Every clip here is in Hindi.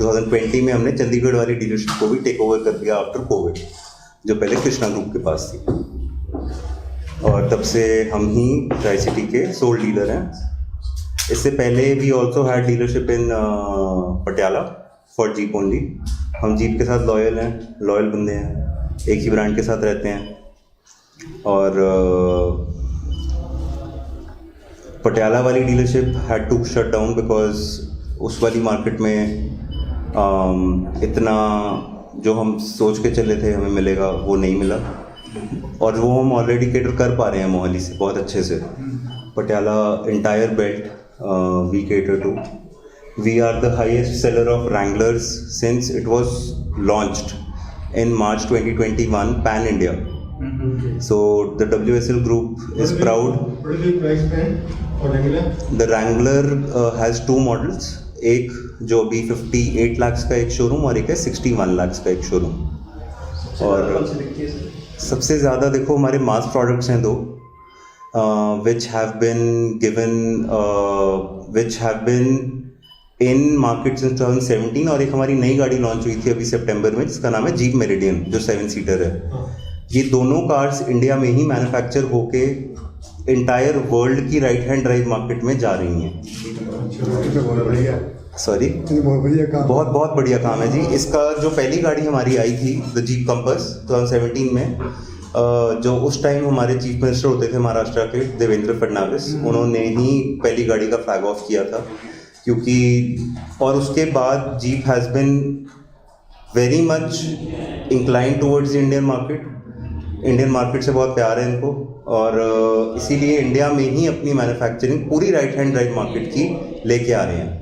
2020 में हमने चंडीगढ़ वाली डीलरशिप को भी टेक ओवर कर दिया आफ्टर कोविड, जो पहले कृष्णा ग्रुप के पास थी, और तब से हम ही ट्राई सिटी के सोल डीलर हैं। इससे पहले we also had dealership in Patiala for Jeep only. हम जीप के साथ लॉयल हैं, लॉयल बंदे हैं, एक ही ब्रांड के साथ रहते हैं। और पटियाला वाली dealership had to shut down because उस वाली मार्केट में इतना जो हम सोच के चले थे हमें मिलेगा वो नहीं मिला, और वो हम ऑलरेडी केटर कर पा रहे हैं मोहाली से बहुत अच्छे से। Patiala entire belt we cater to. We are the highest seller of Wranglers since it was launched in March 2021 pan India. So the WSL group is proud. What is the price band for Wrangler? The Wrangler has two models, एक जो अभी 58 lakhs का एक शोरूम और एक है 61 lakhs का एक शोरूम। और सबसे ज़्यादा देखो हमारे मास प्रोडक्ट्स हैं दो, which have been in market since 2017, और एक हमारी नई गाड़ी लॉन्च हुई थी अभी सितंबर में जिसका नाम है जीप मेरिडियन, जो 7 सीटर है। ये दोनों कार्स इंडिया में ही मैन्युफैक्चर होके इंटायर वर्ल्ड की राइट हैंड ड्राइव मार्केट में जा रही हैं। सॉरी, बहुत बहुत बढ़िया काम है जी इसका। जो पहली गाड़ी हमारी आई थी द जीप कंपस 2017 में, जो उस टाइम हमारे चीफ मिनिस्टर होते थे महाराष्ट्र के देवेंद्र फडणवीस, उन्होंने ही पहली गाड़ी का फ्लैग ऑफ किया था। क्योंकि और उसके बाद jeep has been very much incline towards the Indian market. Indian market से बहुत प्यार है इनको, और इसीलिए इंडिया में ही अपनी मैन्युफैक्चरिंग पूरी राइट हैंड ड्राइव मार्केट की लेके आ रहे हैं।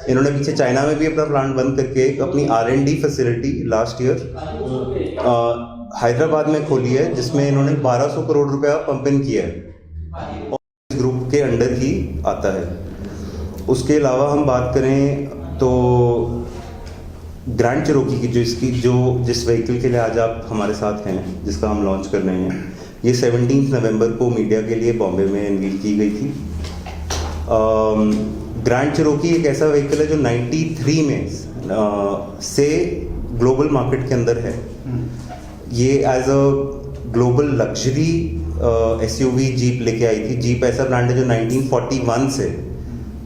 इन्होंने पीछे चाइना में भी अपना प्लांट बंद करके अपनी R&D facility last year Hyderabad में खोली है, जिसमें इन्होंने 1200 करोड़ रुपया पंप इन किया है, और इस ग्रुप के अंडर ही आता है। उसके अलावा हम बात करें तो ग्रैंड चिरोकी की जिस व्हीकल के लिए आज आप हमारे साथ हैं, जिसका हम लॉन्च कर रहे हैं, ये 17 नवंबर को मीडिया के लिए बॉम्बे में अनवील की गई थी। ग्रैंड चिरोकी एक ऐसा व्हीकल है जो 93 में से ग्लोबल मार्केट के अंदर है। ये as a global luxury SUV Jeep लेके आई थी। जीप ऐसा ब्रांड है जो 1941 से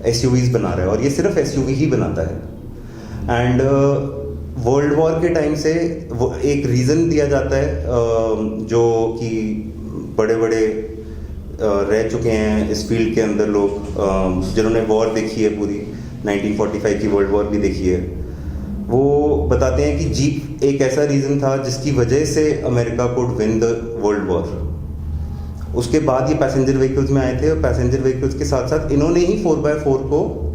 SUVs बना रहा है, और ये सिर्फ SUV ही बनाता है। एंड वर्ल्ड वॉर के टाइम से एक रीज़न दिया जाता है जो कि बड़े बड़े रह चुके हैं इस फील्ड के अंदर लोग, जिन्होंने वॉर देखी है पूरी 1945 की वर्ल्ड वॉर भी देखी है, वो बताते हैं कि जीप एक ऐसा रीज़न था जिसकी वजह से America could win the world war. उसके बाद ये पैसेंजर व्हीकल्स में आए थे, और पैसेंजर व्हीकल्स के साथ साथ इन्होंने ही 4x4 को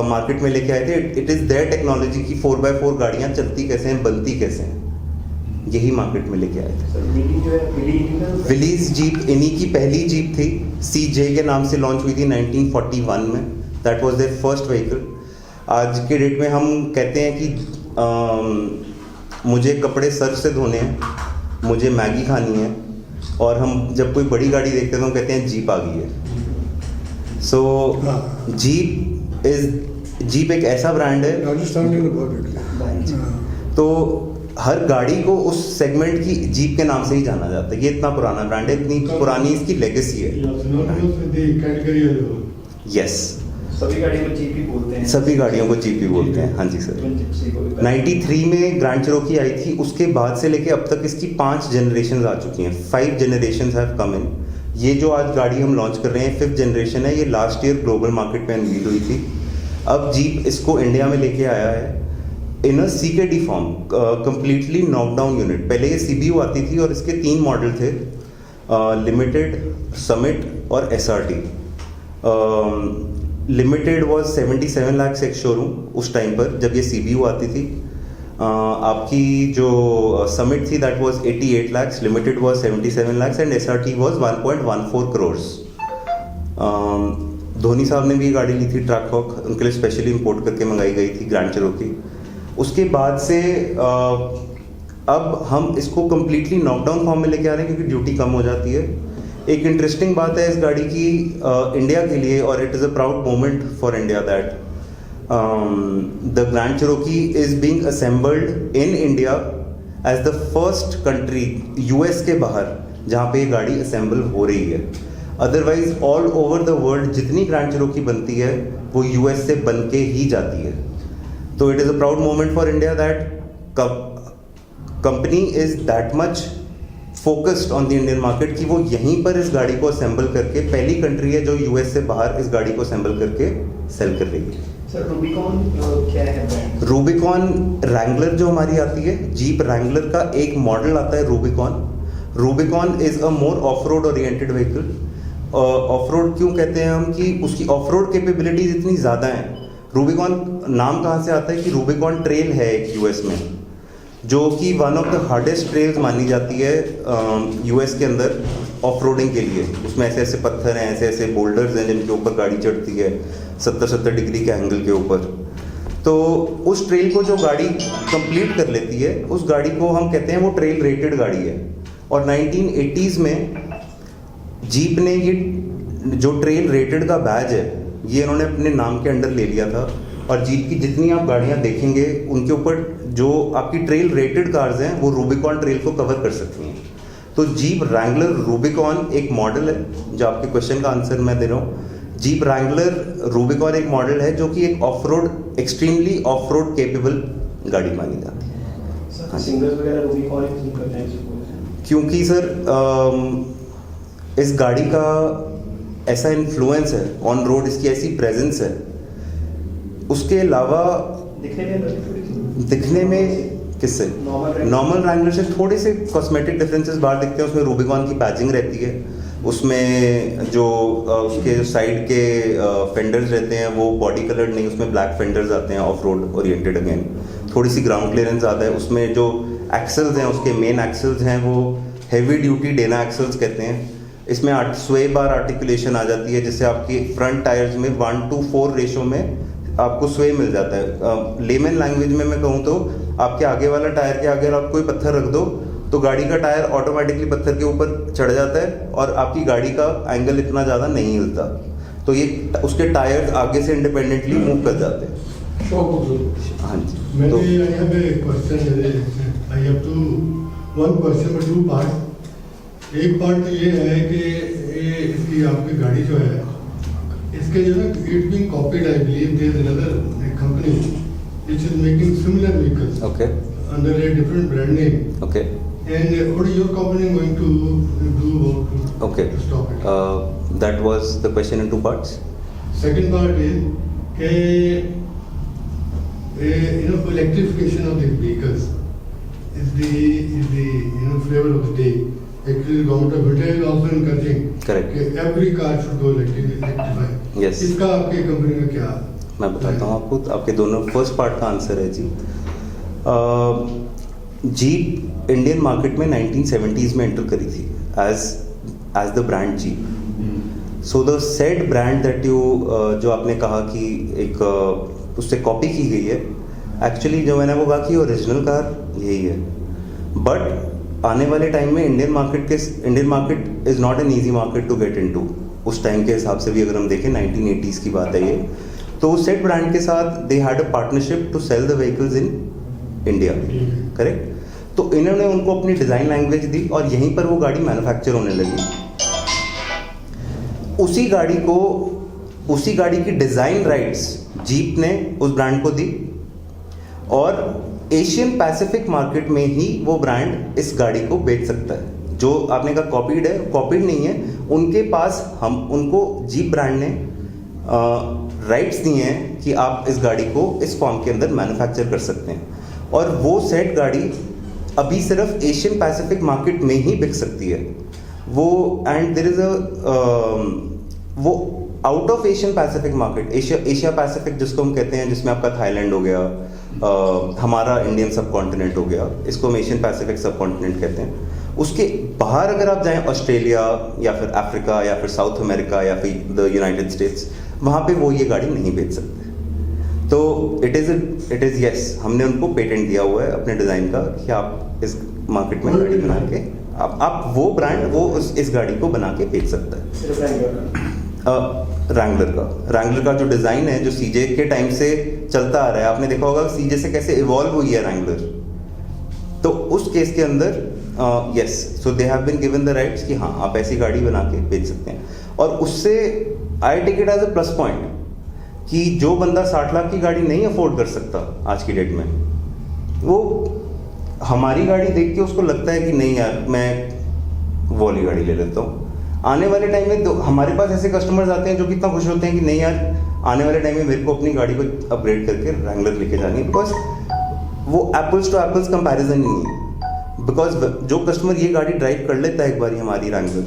मार्केट में लेके आए थे। इट इज़ देयर टेक्नोलॉजी की 4x4 गाड़ियाँ चलती कैसे हैं, बनती कैसे हैं, यही मार्केट में लेके आए थे। विलीज जीप इन्हीं की पहली जीप थी, CJ के नाम से लॉन्च हुई थी 1941 में। That was there first vehicle. आज के डेट में हम कहते हैं कि मुझे कपड़े सर्फ से धोने हैं, मुझे मैगी खानी है, और हम जब कोई बड़ी गाड़ी देखते हैं तो हम कहते हैं जीप आ गई है। सो जीप एक ऐसा ब्रांड है, राजस्थान में बहुत तो हर गाड़ी को उस सेगमेंट की जीप के नाम से ही जाना जाता है। ये इतना पुराना ब्रांड है, इतनी पुरानी इसकी लेगेसी है। यस, सभी गाड़ियों को जीप ही बोलते हैं। सभी गाड़ियों को जीप ही बोलते हैं, हाँ जी सर। 93 में ग्रैंड चिरोकी आई थी, उसके बाद से लेके अब तक इसकी 5 जनरेशन आ चुकी हैं। 5 जनरेशन हैव कम इन। ये जो आज गाड़ी हम लॉन्च कर रहे हैं 5th जनरेशन है। ये लास्ट ईयर ग्लोबल मार्केट में अनवील हुई थी। अब जीप इसको इंडिया में लेके आया है इन अ CKD form, completely knockdown unit. पहले ये CBU आती थी और इसके 3 मॉडल थे, लिमिटेड, समिट और SRT। लिमिटेड वॉज 77 लाख एक शोरूम उस टाइम पर जब ये CBU आती थी। आपकी जो समिट थी that was 88 lakhs, limited was 77 lakhs and SRT was 1.14 crores। Dhoni साहब ने भी गाड़ी ली थी, ट्रैक हॉक, उनके लिए स्पेशली इंपोर्ट करके मंगाई गई थी ग्रैंड चिरोकी। उसके बाद से अब हम इसको कम्प्लीटली नॉकडाउन फॉर्म में लेके आ रहे हैं क्योंकि ड्यूटी कम हो जाती है। एक इंटरेस्टिंग बात है इस गाड़ी की इंडिया के लिए, और it is a proud moment for India that the Grand Cherokee is being assembled in India as the first country US के बाहर जहाँ पे ये गाड़ी असेंबल हो रही है. Otherwise all over the world जितनी ग्रैंड चेरोकी बनती है वो यूएस से बन के ही जाती है. तो it is a proud moment for India that company is that much focused on the Indian market कि वो यहीं पर इस गाड़ी को असेंबल करके पहली कंट्री है जो यूएस से बाहर इस गाड़ी को असेंबल करके सेल कर रही है. सर रूबिकॉन क्या है ब्रांड? रूबिकॉन रैंगलर जो हमारी आती है, जीप रैंगलर का एक मॉडल आता है Rubicon. Rubicon is a more of road oriented vehicle. Of road क्यों कहते हैं हम कि उसकी ऑफ रोड कैपेबिलिटीज इतनी ज़्यादा हैं. रूबिकॉन नाम कहाँ से आता है कि रूबिकॉन ट्रेल है एक यूएस में जो कि one of the hardest trails मानी जाती है यूएस के अंदर ऑफ रोडिंग के लिए. उसमें ऐसे ऐसे पत्थर हैं, ऐसे ऐसे बोल्डर्स हैं जिनके ऊपर गाड़ी चढ़ती है 70-70 डिग्री के एंगल के ऊपर. तो उस ट्रेल को जो गाड़ी कंप्लीट कर लेती है उस गाड़ी को हम कहते हैं वो ट्रेल रेटेड गाड़ी है. और 1980s में जीप ने ये जो ट्रेल रेटेड का बैज है ये इन्होंने अपने नाम के अंडर ले लिया था. और जीप की जितनी आप गाड़ियाँ देखेंगे उनके ऊपर जो आपकी ट्रेल रेटेड कार्स हैं वो रूबिकॉन ट्रेल को कवर कर सकती हैं. तो जीप रैंगलर रूबिकॉन एक मॉडल है जो आपके क्वेश्चन का आंसर मैं दे रहा हूँ. जीप रैंगलर रूबिकॉन एक मॉडल है जो कि एक of road extremely of road capable गाड़ी मानी जाती है. सर सिंगर्स वगैरह रूबिकॉन यूज करते हैं क्योंकि सर इस गाड़ी का ऐसा इन्फ्लुएंस है ऑन रोड, इसकी ऐसी प्रेजेंस है. उसके अलावा दिखने में किससे नॉर्मल रैंगलर से थोड़े से कॉस्मेटिक डिफरेंसेस बाहर दिखते हैं. उसमें रूबिकॉन की पैचिंग रहती है, उसमें जो उसके जो साइड के फेंडर्स रहते हैं वो बॉडी कलर्ड नहीं, उसमें ब्लैक फेंडर्स आते हैं ऑफ रोड ओरिएंटेड. अगेन थोड़ी सी ग्राउंड क्लियरेंस ज़्यादा है. उसमें जो एक्सेल्स हैं उसके मेन एक्सेल्स हैं वो हैवी ड्यूटी डेना एक्सेल्स कहते हैं. इसमें स्वे बार आर्टिकुलेशन आ जाती है जिससे आपकी फ्रंट टायर्स में 1:4 रेशो में आपको स्वे मिल जाता है. लेमन लैंग्वेज में मैं कहूँ तो आपके आगे वाला टायर के आगे आप कोई पत्थर रख दो तो गाड़ी का टायर ऑटोमेटिकली पत्थर के ऊपर चढ़ जाता है और आपकी गाड़ी का एंगल इतना ज़्यादा नहीं हिलता. तो ये उसके टायर्स आगे से इंडिपेंडेंटली मूव कर जाते हैं. हाँ जी. तो I have a question. I have one question but 2 parts. एक पार्ट तो ये है कि ये इसकी आपकी गाड़ी जो है इसके जो है it being copied. I believe there is another company which is making similar vehicles okay under a different brand name. Okay. And what is your company going to do about Okay. to stop it? That was the question in 2 parts. Second part is कि electrification of the vehicles is the flavor of the day. Actually, the government of India is also encouraging Correct. कि every car should go electrified. Yes. इसका आपकी कंपनी का क्या? मैं बताता हूँ आपको. आपके दोनों फर्स्ट पार्ट का आंसर है जी. जीप इंडियन मार्केट में 1970s में एंटर करी थी as the brand Jeep. So the said brand that you जो आपने कहा कि एक उससे कॉपी की गई है, एक्चुअली जो मैंने वो कहा कि ओरिजिनल कार यही है. बट आने वाले टाइम में Indian market is not an easy market to get into. उस टाइम के हिसाब से भी अगर हम देखें 1980s की बात है ये. तो सेट ब्रांड के साथ they had a partnership to sell the vehicles in India. Correct. तो इन्होंने उनको अपनी डिज़ाइन लैंग्वेज दी और यहीं पर वो गाड़ी मैन्युफैक्चर होने लगी. उसी गाड़ी की डिज़ाइन राइट्स जीप ने उस ब्रांड को दी और एशियन पैसिफिक मार्केट में ही वो ब्रांड इस गाड़ी को बेच सकता है. जो आपने कहा कॉपीड है, कॉपीड नहीं है. उनके पास उनको जीप ब्रांड ने राइट्स दिए हैं कि आप इस गाड़ी को इस फॉर्म के अंदर मैन्युफैक्चर कर सकते हैं. और वो सेट गाड़ी अभी सिर्फ एशियन पैसिफिक मार्केट में ही बिक सकती है. वो एंड देयर इज वो out of Asian Pacific market, Asia Pacific जिसको हम कहते हैं, जिसमें आपका थाईलैंड हो गया, हमारा इंडियन सब कॉन्टिनेंट हो गया, इसको हम एशियन पैसिफिक सब कॉन्टिनेंट कहते हैं. उसके बाहर अगर आप जाएं ऑस्ट्रेलिया या फिर अफ्रीका या फिर साउथ अमेरिका या फिर द यूनाइटेड स्टेट्स, वहाँ पे वो ये गाड़ी नहीं बेच सकते. तो इट इज़ यस, हमने उनको पेटेंट दिया हुआ है अपने डिज़ाइन का कि आप इस मार्केट में गाड़ी बना के आप वो ब्रांड वो इस गाड़ी को बना के बेच सकता है. रैंगलर का जो डिज़ाइन है, जो सीजे के टाइम से चलता आ रहा है, आपने देखा होगा सीजे से कैसे इवॉल्व हुई है रैंगलर। तो उस केस के अंदर yes, so they have been given the rights कि हाँ आप ऐसी गाड़ी बना के बेच सकते हैं। और उससे I take it as a plus point कि जो बंदा 60 लाख की गाड़ी नहीं अफोर्ड कर सकता आज की डेट में, वो हमारी गाड़ी देख के उसको लगता है कि नहीं यार मैं वो वाली गाड़ी ले लेता हूँ। आने वाले टाइम में तो हमारे पास ऐसे कस्टमर्स आते हैं जो कितना खुश होते हैं कि नहीं यार आने वाले टाइम में मेरे को अपनी गाड़ी को अपग्रेड करके रैंगलर लेके जानी है, बिकॉज वो एप्पल्स टू एप्पल्स कंपैरिजन नहीं है। बिकॉज जो कस्टमर ये गाड़ी ड्राइव कर लेता है एक बार हमारी रैंगलर,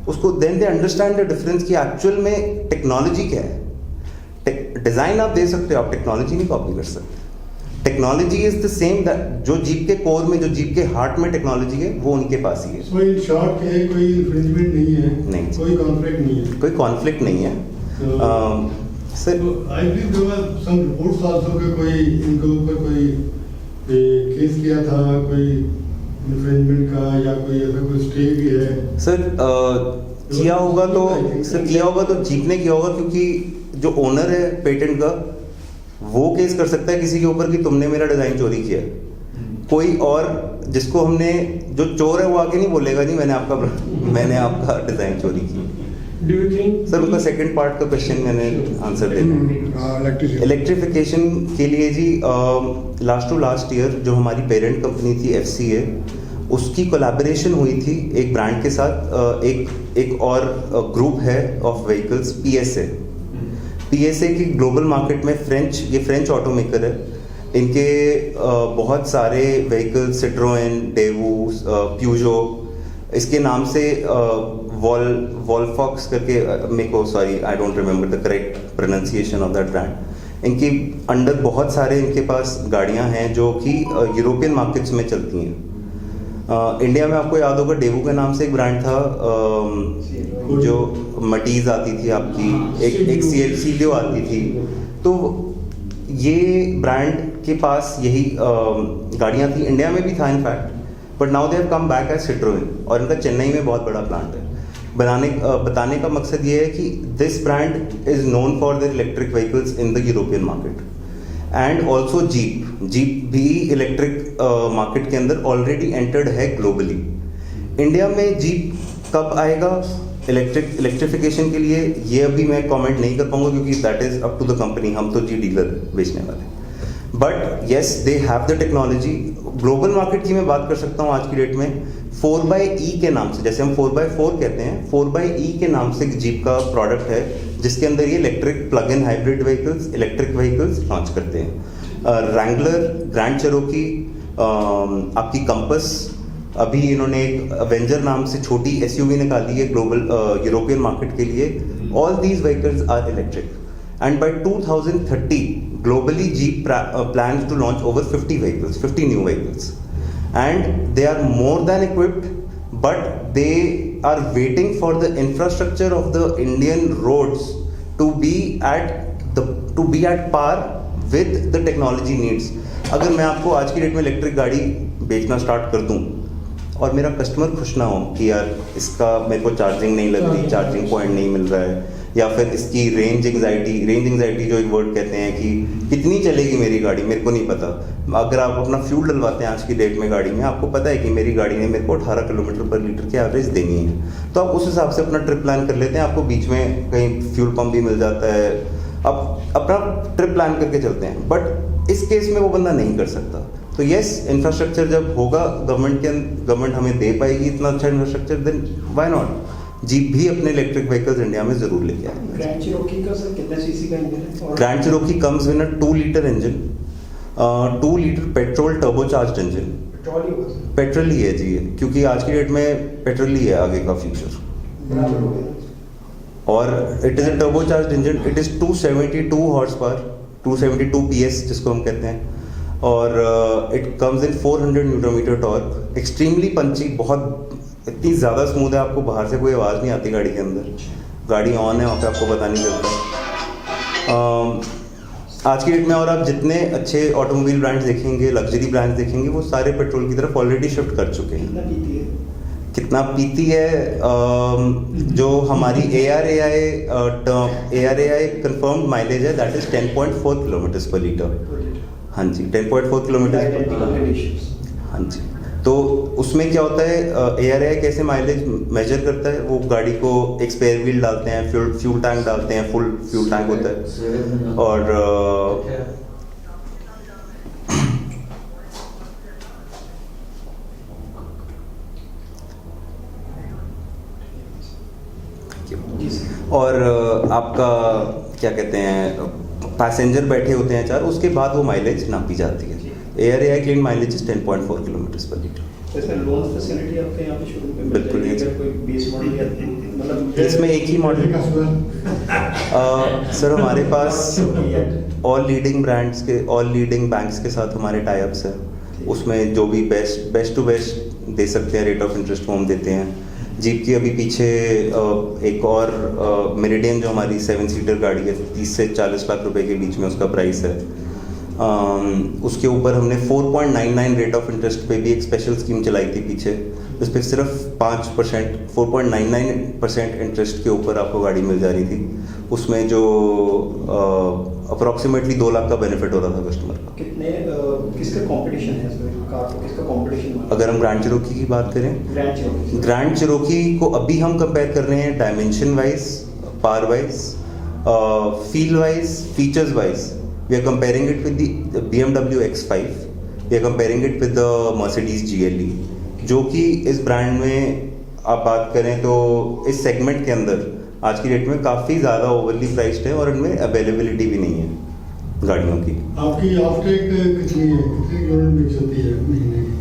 उसको then they understand the difference कि एक्चुअल में टेक्नोलॉजी क्या है। डिज़ाइन आप दे सकते हो, आप टेक्नोलॉजी नहीं कॉपी कर सकते। टेक्नोलॉजी इज द सेम, जो जीप के कोर में, जो जीप के हार्ट में टेक्नोलॉजी है, वो उनके पास ही है। सो इन शॉर्ट है, कोई इन्फ्रिंजमेंट नहीं है, नहीं। कोई कॉन्फ्लिक्ट नहीं है, कोई कॉन्फ्लिक्ट नहीं है sir. I believe there were some reports also कि कोई इनके ऊपर कोई केस किया था, कोई इन्फ्रिंजमेंट का, या कोई ऐसा कोई स्टे भी है सर। किया होगा तो जीप ने किया होगा, क्योंकि जो ओनर है पेटेंट का वो केस कर सकता है किसी के ऊपर कि तुमने मेरा डिजाइन चोरी किया। कोई और जिसको हमने, जो चोर है वो आके नहीं बोलेगा जी मैंने आपका डिजाइन चोरी किया। डू यू थिंक सर उनका सेकंड पार्ट का क्वेश्चन मैंने आंसर दे दिया। इलेक्ट्रिफिकेशन के लिए जी लास्ट टू लास्ट ईयर जो हमारी पेरेंट कंपनी थी FCA, उसकी कोलैबोरेशन हुई थी एक ब्रांड के साथ। एक और ग्रुप है ऑफ व्हीकल्स, PSA की ग्लोबल मार्केट में ये फ्रेंच ऑटोमेकर है। इनके बहुत सारे व्हीकल्स, सिट्रोएन, डेवू, प्यूजो, इसके नाम से वॉलफॉक्स करके, मेरे को sorry I don't remember the correct pronunciation of that brand. इनकी अंडर बहुत सारे इनके पास गाड़ियां हैं जो कि यूरोपियन मार्केट्स में चलती हैं। इंडिया में आपको याद होगा डेवू के नाम से एक ब्रांड था, जो मटीज आती थी आपकी, एक सीलियो आती थी। तो ये ब्रांड के पास यही गाड़ियां थी, इंडिया में भी था in fact, but now they have come back as Citroen, और इनका चेन्नई में बहुत बड़ा प्लांट है। बताने का मकसद ये है कि this brand is known for their electric vehicles in the European market, and also jeep भी इलेक्ट्रिक मार्केट के अंदर ऑलरेडी एंटर्ड है ग्लोबली। इंडिया में जीप कब आएगा इलेक्ट्रिफिकेशन के लिए, ये अभी मैं कमेंट नहीं कर पाऊंगा क्योंकि that is up to the company, हम तो जी डीलर बेचने वाले। But yes they have the technology. Global market की मैं बात कर सकता हूँ आज की डेट में 4xe के नाम से, जैसे हम 4x4 कहते हैं, 4xe के नाम से जीप का प्रोडक्ट है जिसके अंदर ये electric plug in hybrid vehicles, electric vehicles launch करते हैं। रैंगलर, ग्रैंड चेरोकी, आपकी कंपस, अभी इन्होंने एक अवेंजर नाम से छोटी SUV निकाली है ग्लोबल यूरोपियन मार्केट के लिए। All these vehicles are electric, and by 2030 globally Jeep plans to launch over 50 new vehicles, and they are more than equipped, but they are waiting for the infrastructure of the Indian roads to be at par with the technology needs. अगर मैं आपको आज की डेट में इलेक्ट्रिक गाड़ी बेचना स्टार्ट कर दूं और मेरा कस्टमर खुश ना हो कि यार इसका मेरे को चार्जिंग नहीं लग रही, चार्जिंग पॉइंट नहीं मिल रहा है, या फिर इसकी रेंज एंग्जाइटी जो एक वर्ड कहते हैं कि कितनी चलेगी मेरी गाड़ी, मेरे को नहीं पता। अगर आप अपना फ्यूल डलवाते हैं आज की डेट में गाड़ी में, आपको पता है कि मेरी गाड़ी ने मेरे को 18 किलोमीटर पर लीटर की एवरेज देनी है, तो आप उस हिसाब से अपना ट्रिप प्लान कर लेते हैं। आपको बीच में कहीं फ्यूल पंप भी मिल जाता है, आप अपना ट्रिप प्लान करके चलते हैं। बट इस केस में वो बंदा नहीं कर सकता। तो यस, इंफ्रास्ट्रक्चर जब होगा, गवर्नमेंट हमें दे पाएगी इतना अच्छा infrastructure, then why not Jeep भी अपने इलेक्ट्रिक व्हीकल्स इंडिया में जरूर लेके आएंगे। ग्रैंड चिरोकी का सर कितना सीसी का इंजन है? Grand Cherokee comes with a 2 litre engine, 2 litre petrol turbocharged engine. Petrol ही होगा सर? पेट्रोल ही है जी, क्योंकि आज की डेट में पेट्रोल ही है आगे का फ्यूचर। बराबर हो गया। और it is a turbocharged engine, it is 272 horse power, 272 PS जिसको हम कहते हैं, और it comes in 400 newton metre torque, extremely punchy, बहुत इतनी ज़्यादा स्मूथ है, आपको बाहर से कोई आवाज़ नहीं आती गाड़ी के अंदर। गाड़ी ऑन है वहाँ पे आपको पता नहीं चलता। आज की डेट में और आप जितने अच्छे ऑटोमोबाइल ब्रांड्स देखेंगे, लग्जरी ब्रांड्स देखेंगे, वो सारे पेट्रोल की तरफ ऑलरेडी शिफ्ट कर चुके हैं। कितना पीती है? कितना पीती है, जो हमारी ARAI कंफर्म्ड माइलेज है दैट इज 10.4 किलोमीटर पर लीटर। हाँ जी, 10.4 किलोमीटर। Identical conditions. हाँ जी, तो उसमें क्या होता है, ARAI कैसे माइलेज मेजर करता है, वो गाड़ी को एक स्पेयर व्हील डालते हैं, फ्यूल टैंक डालते हैं, फुल फ्यूल टैंक होता है, और जी सर। और आपका क्या कहते हैं, पैसेंजर बैठे होते हैं 4, उसके बाद वो माइलेज नापी जाती है। ARAI claim mileage is 10.4 kilometre पर लीटर। तो इसमें लोन फैसिलिटी आपके यहाँ पे शोरूम पे मिल बिल्कुल जाएगी, नहीं। अगर कोई बेस मॉडल या मतलब इसमें एक ही मॉडल सर हमारे पास ऑल लीडिंग ब्रांड्स के, ऑल लीडिंग बैंक्स के साथ हमारे टाई अप्स हैं, उसमें जो भी बेस्ट टू बेस्ट दे सकते हैं रेट ऑफ इंटरेस्ट वो हम देते हैं। जीप की अभी पीछे एक और मेरिडियन जो हमारी 7 सीटर गाड़ी है, 30 से 40 लाख रुपए के बीच में उसका प्राइस है। उसके ऊपर हमने 4.99 रेट ऑफ इंटरेस्ट पे भी एक स्पेशल स्कीम चलाई थी पीछे, उस पर सिर्फ 5% 4.99% इंटरेस्ट के ऊपर आपको गाड़ी मिल जा रही थी, उसमें जो अप्रॉक्सीमेटली 2 लाख का बेनिफिट हो रहा था कस्टमर का। कितने किसका कंपटीशन है इसमें, कार को किसका कंपटीशन? अगर हम ग्रैंड चिरोकी की बात करें, ग्रैंड चिरोकी को अभी हम कंपेयर कर रहे हैं dimension wise, power wise, feel wise, features wise. We are comparing it with the BMW X5, we are comparing it with the Mercedes GLE, जो कि इस ब्रांड में आप बात करें तो इस सेगमेंट के अंदर आज की डेट में काफ़ी ज़्यादा ओवरली प्राइस्ड है और इनमें अवेलेबिलिटी भी नहीं है गाड़ियों की। आपकी ऑफटेक कितनी है, कितनी यूनिट बिक जाती है महीने की?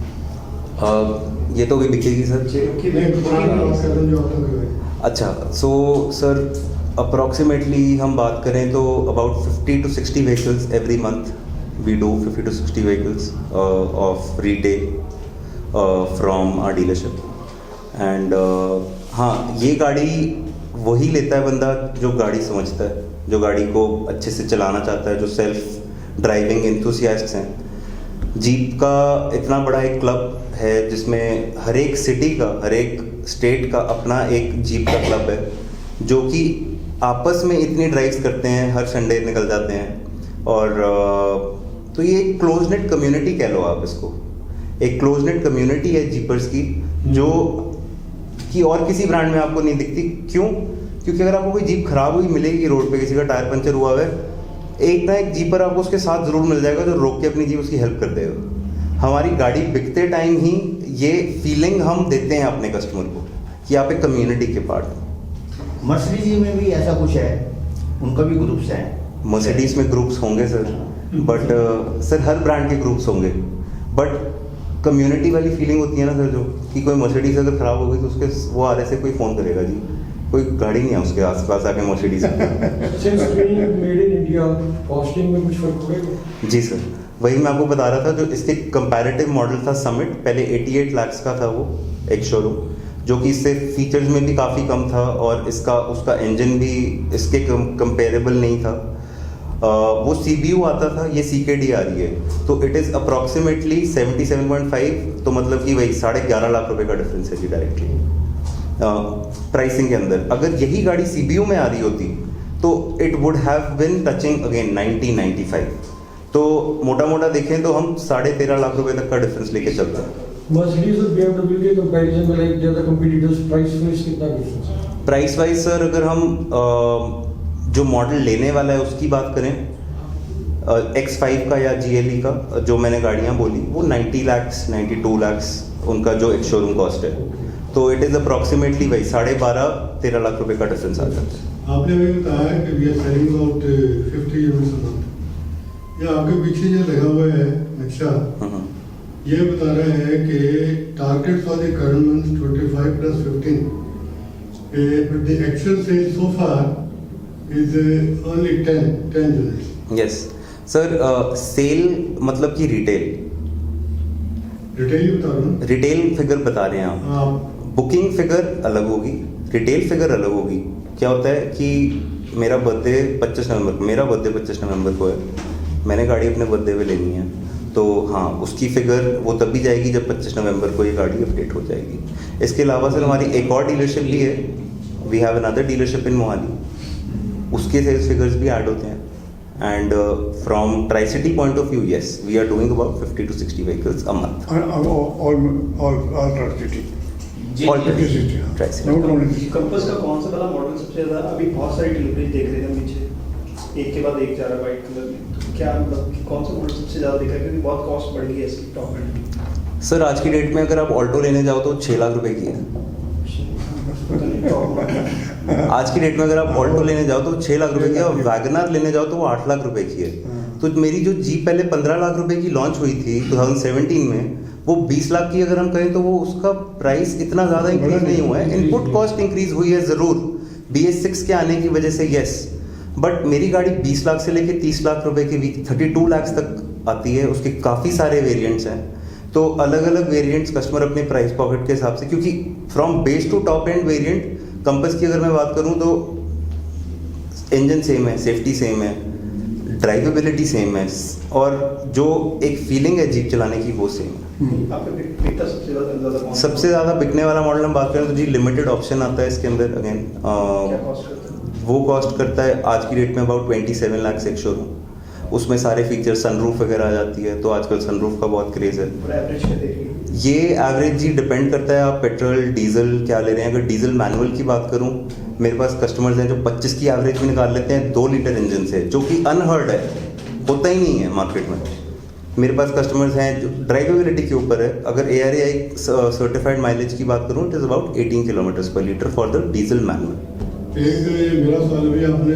ये तो भी बिकेगी सर। नहीं, पुराना बात कर रहे हैं जो आप लोग हैं। अच्छा, सो सर अप्रॉक्सीमेटली हम बात करें तो about 50 to 60 vehicles every month we do, 50 to 60 vehicles of retail from our dealership. And हाँ, ये गाड़ी वही लेता है बंदा जो गाड़ी समझता है, जो गाड़ी को अच्छे से चलाना चाहता है, जो सेल्फ ड्राइविंग एंथुसियास्ट्स हैं। जीप का इतना बड़ा एक क्लब है जिसमें हर एक सिटी का, हर एक स्टेट का अपना एक जीप का क्लब है, जो कि आपस में इतनी ड्राइव्स करते हैं, हर संडे निकल जाते हैं। और तो ये एक क्लोज नेट कम्युनिटी कह लो आप इसको, एक क्लोज नेट कम्युनिटी है जीपर्स की, जो कि और किसी ब्रांड में आपको नहीं दिखती। क्यों? क्योंकि अगर आपको कोई जीप खराब हुई मिलेगी रोड पे, किसी का टायर पंचर हुआ है, एक ना एक जीपर आपको उसके साथ जरूर मिल जाएगा जो रोक के अपनी जीप उसकी हेल्प कर देगा। हमारी गाड़ी बिकते टाइम ही ये फीलिंग हम देते हैं अपने कस्टमर को कि आप एक कम्युनिटी के पार्ट हैं। मर्सिडीज में भी ऐसा कुछ है, उनका भी ग्रुप्स हैं? मर्सिडीज में ग्रुप्स होंगे sir, but sir her brand के ग्रुप्स होंगे, बट कम्युनिटी वाली फीलिंग होती है ना सर, जो कि कोई मर्सिडीज अगर खराब हो गई तो उसके वो आ रहे से कोई फ़ोन करेगा जी, कोई गाड़ी नहीं है उसके आसपास आके Mercedes. Since being made in India, costing में कुछ फर्क पड़ेगा? जी सर, वही मैं आपको बता रहा था, जो इसके कंपैरेटिव मॉडल था समिट, पहले 88 लाख का था वो एक शोरूम, जो कि इससे फीचर्स में भी काफ़ी कम था और इसका उसका इंजन भी इसके कंपेरेबल नहीं था। वो CBU आता था, ये CKD आ रही है, तो इट इज़ अप्रॉक्सीमेटली 77.5, तो मतलब कि वही 11.5 लाख रुपए का डिफरेंस है जी डायरेक्टली प्राइसिंग के अंदर। अगर यही गाड़ी CBU में आ रही होती तो it would have been touching again 90-95, तो मोटा मोटा देखें तो हम 13.5 लाख रुपए तक का डिफरेंस लेके चलते हैं। Mercedes और BMW के कंपैरिजन में लाइक ज़्यादा कंपटीटर्स प्राइस वाइज कितना डिफरेंस है? प्राइस वाइज सर अगर हम जो मॉडल लेने वाला है उसकी बात करें, X5 का या GLE का, जो मैंने गाड़ियाँ बोली वो 90 लाख 92 लाख उनका जो एक शोरूम कॉस्ट है, तो इट इज़ अप्रॉक्सीमेटली वही 12.5-13 लाख रुपए का डिफरेंस आ जाता है। आपने अभी बताया कि we are selling out 50 units a month, ये आपके पीछे जो लगा हुआ है नक्शा, ये बता रहा है कि target for the current month 25 + 15, but the actual sale so far is only 10 units. Yes sir, sell मतलब कि रिटेल रिटेल बता रहा हूँ। रिटेल फिगर बता रहे हैं आप, आप बुकिंग फिगर अलग होगी, रिटेल फिगर अलग होगी। क्या होता है कि मेरा बर्थडे 25 नवंबर को है, मैंने गाड़ी अपने बर्थडे पे लेनी है, तो हाँ, उसकी फिगर वो तब भी जाएगी जब 25 नवंबर को ये गाड़ी अपडेट हो जाएगी। इसके अलावा सर हमारी एक और डीलरशिप भी है, we have another dealership in Mohali, उसके सेल्स फिगर्स भी ऐड होते हैं। And from tri city point of view, yes, we are doing about 50 to 60 vehicles a month. all city. All City, हाँ. Tri-city. Not only this. Compass का कौन सा वाला मॉडल सबसे ज़्यादा अभी बहुत सारी डिलीवरी देख रहे थे हम पीछे, एक के बाद एक जा रहा है वाइट कलर में, तो क्या मतलब कि कौन सा मॉडल सबसे ज़्यादा दिख रहा है, क्योंकि बहुत कॉस्ट बढ़ गई है इसकी टॉप एंड। सर आज की डेट में अगर आप ऑल्टो लेने जाओ तो 6 लाख रुपए की है। आज की डेट में अगर आप ऑल्टो लेने जाओ तो 6 लाख रुपए की है, और वैगनार लेने जाओ तो वो 8 लाख रुपए की है। तो मेरी जो जीप पहले 15 लाख रुपए की लॉन्च हुई थी 2017 में, वो 20 लाख की अगर हम कहें तो वो उसका प्राइस इतना ज़्यादा इंक्रीज नहीं हुआ है। इनपुट कॉस्ट इंक्रीज हुई है ज़रूर BS6 के आने की वजह से, यस, बट मेरी गाड़ी 20 लाख से लेके 30 लाख रुपए की 32 लाख तक आती है। उसके काफ़ी सारे वेरिएंट्स हैं, तो अलग अलग वेरिएंट्स कस्टमर अपने प्राइस पॉकेट के हिसाब से, क्योंकि from base to top end variant Compass की अगर मैं बात करूं तो इंजन सेम है, सेफ्टी सेम है, ड्राइवेबिलिटी सेम है, और जो एक फीलिंग है जीप चलाने की वो सेम है। आपका बिकता सबसे ज़्यादा कौन सा? सबसे ज़्यादा बिकने वाला मॉडल हम बात करें तो जी लिमिटेड ऑप्शन आता है इसके अंदर। अगेन क्या कॉस्ट करता है? वो कॉस्ट करता है आज की डेट में अबाउट 27 लाख से एक शोरूम, उसमें सारे फीचर सनरूफ वगैरह आ जाती है, तो आजकल सनरूफ का बहुत क्रेज है। और एवरेज क्या देख रही है? ये एवरेज जी डिपेंड करता है आप पेट्रोल डीजल क्या ले रहे हैं। अगर डीजल मैनुअल की बात करूं, मेरे पास कस्टमर्स हैं जो 25 की एवरेज भी निकाल लेते हैं 2 लीटर इंजन से, जो कि अनहर्ड है, होता ही नहीं है मार्केट में। मेरे पास कस्टमर्स हैं जो ड्राइवेबिलिटी के ऊपर है। अगर ARAI सर्टिफाइड माइलेज की बात करूं, इट इज़ अबाउट 18 किलोमीटर पर litre for the diesel manual. एक ये मेरा सवाल भी आपने